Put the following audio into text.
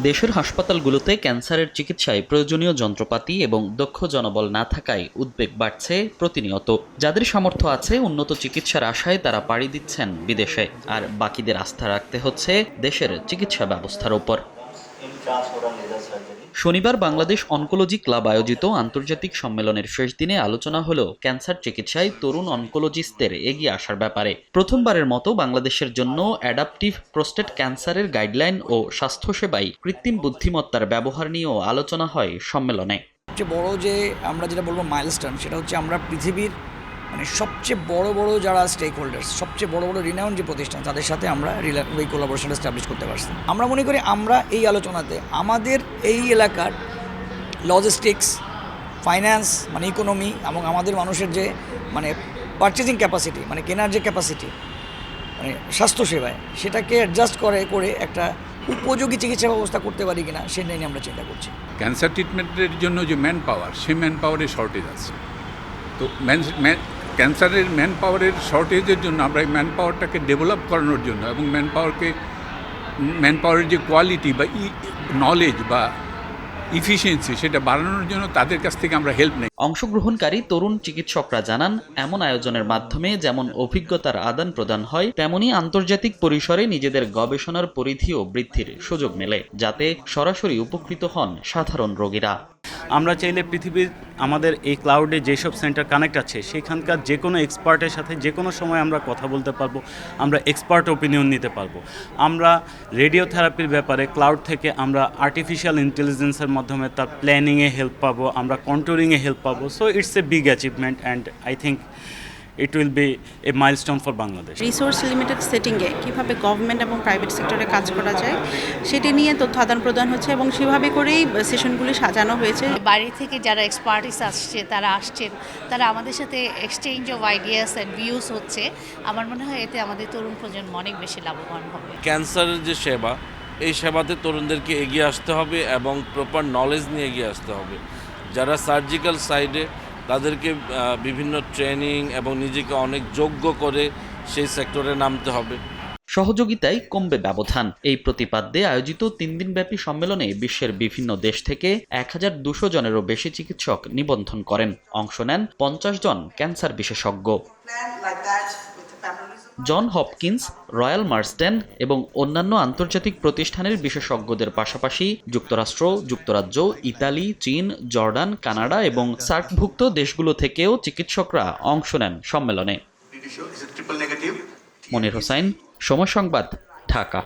দেশের হাসপাতালগুলোতে ক্যান্সারের চিকিৎসায় প্রয়োজনীয় যন্ত্রপাতি এবং দক্ষ জনবল না থাকায় উদ্বেগ বাড়ছে প্রতিনিয়ত। যাদের সামর্থ্য আছে উন্নত চিকিৎসার আশায় তারা পাড়ি দিচ্ছেন বিদেশে, আর বাকিদের আস্থা রাখতে হচ্ছে দেশের চিকিৎসা ব্যবস্থার উপর। শনিবার বাংলাদেশ অনকোলজি ক্লাব আয়োজিত আন্তর্জাতিক সম্মেলনের শেষ দিনে আলোচনা হলো ক্যান্সার চিকিৎসায় তরুণ অনকোলজিস্টদের এগিয়ে আসার ব্যাপারে। প্রথমবারের মতো বাংলাদেশের জন্য অ্যাডাপটিভ প্রোস্টেট ক্যান্সারের গাইডলাইন ও স্বাস্থ্যসেবায় কৃত্রিম বুদ্ধিমত্তার ব্যবহার নিয়েও আলোচনা হয় সম্মেলনে। সবচেয়ে বড় যে আমরা যেটা বলবো মাইলস্টোন, সেটা হচ্ছে আমরা পৃথিবীর সবচেয়ে বড় যারা স্টেক হোল্ডার্স, সবচেয়ে বড় রিনাউন্ড যে প্রতিষ্ঠান, তাদের সাথে আমরা ওই কোলাবোরেশন এস্টাবলিশ করতে পারছি। আমরা মনে করি আমরা এই আলোচনাতে আমাদের এই এলাকার লজিস্টিক্স, ফাইন্যান্স ইকোনমি এবং আমাদের মানুষের যে পারচেজিং ক্যাপাসিটি, কেনার যে ক্যাপাসিটি স্বাস্থ্যসেবায়, সেটাকে অ্যাডজাস্ট করে একটা উপযোগী চিকিৎসা ব্যবস্থা করতে পারি কিনা সেটা নিয়ে আমরা চিন্তা করছি। ক্যান্সার ট্রিটমেন্টের জন্য যে ম্যান পাওয়ার, সেই ম্যান পাওয়ারের শর্টেজ আছে। তো ক্যান্সারের ম্যান পাওয়ারের শর্টেজের জন্য আমরা এই ম্যান পাওয়ারটাকে ডেভেলপ করানোর জন্য এবং ম্যান পাওয়ারের যে কোয়ালিটি বা নলেজ বা ইফিসিয়েন্সি, সেটা বাড়ানোর জন্য তাদের কাছ থেকে আমরা হেল্প নেই। অংশগ্রহণকারী তরুণ চিকিৎসকরা জানান, এমন আয়োজনের মাধ্যমে যেমন অভিজ্ঞতার আদান প্রদান হয়, তেমনি আন্তর্জাতিক পরিসরে নিজেদের গবেষণার পরিধিও বৃদ্ধির সুযোগ মেলে, যাতে সরাসরি উপকৃত হন সাধারণ রোগীরা। আমরা চাইলে পৃথিবীর আমাদের এই ক্লাউডে যেসব সেন্টার কানেক্ট আছে, সেখানকার যে কোনো এক্সপার্টের সাথে যে কোনো সময় আমরা কথা বলতে পারবো, আমরা এক্সপার্ট ওপিনিয়ন নিতে পারবো। আমরা রেডিওথেরাপির ব্যাপারে ক্লাউড থেকে আমরা আর্টিফিশিয়াল ইন্টেলিজেন্সের মাধ্যমে তার প্ল্যানিংয়ে হেল্প পাবো, আমরা কন্ট্রোলিংয়ে হেল্প পাবো। So it's a big achievement and I think it will B A milestone for Bangladesh. Resource limited সেটিংয়ে কীভাবে গভর্নমেন্ট এবং প্রাইভেট সেক্টরে কাজ করা যায় সেটি নিয়ে তথ্য আদান প্রদান হচ্ছে এবং সেভাবে করেই সেশনগুলি সাজানো হয়েছে। বাইরে থেকে যারা এক্সপার্টিস আসছে, তারা আসছেন, তারা আমাদের সাথে exchange of ideas and views হচ্ছে। আমার মনে হয় এতে আমাদের তরুণ প্রজন্ম অনেক বেশি লাভবান হবে। ক্যান্সারের যে সেবা, এই সেবাতে তরুণদেরকে এগিয়ে আসতে হবে এবং প্রপার নলেজ নিয়ে এগিয়ে আসতে হবে। যারা সার্জিক্যাল সাইডে, তাদেরকে বিভিন্ন ট্রেনিং এবং নিজেকে অনেক যোগ্য করে সেই সেক্টরে নামতে হবে। সহযোগিতায় কমবে ব্যবধান, এই প্রতিপাদ্যে আয়োজিত 3 দিনব্যাপী সম্মেলনে বিশ্বের বিভিন্ন দেশ থেকে 1200 জনেরও বেশি চিকিৎসক নিবন্ধন করেন। অংশ নেন 50 জন ক্যান্সার বিশেষজ্ঞ। জন হপকিন্স, রয়্যাল মার্সডেন এবং অন্যান্য আন্তর্জাতিক প্রতিষ্ঠানের বিশেষজ্ঞদের পাশাপাশি যুক্তরাষ্ট্র, যুক্তরাজ্য, ইতালি, চীন, জর্ডান, কানাডা এবং সার্কভুক্ত দেশগুলো থেকেও চিকিৎসকরা অংশ নেন সম্মেলনে। মনির হোসাইন, সময় সংবাদ, ঢাকা।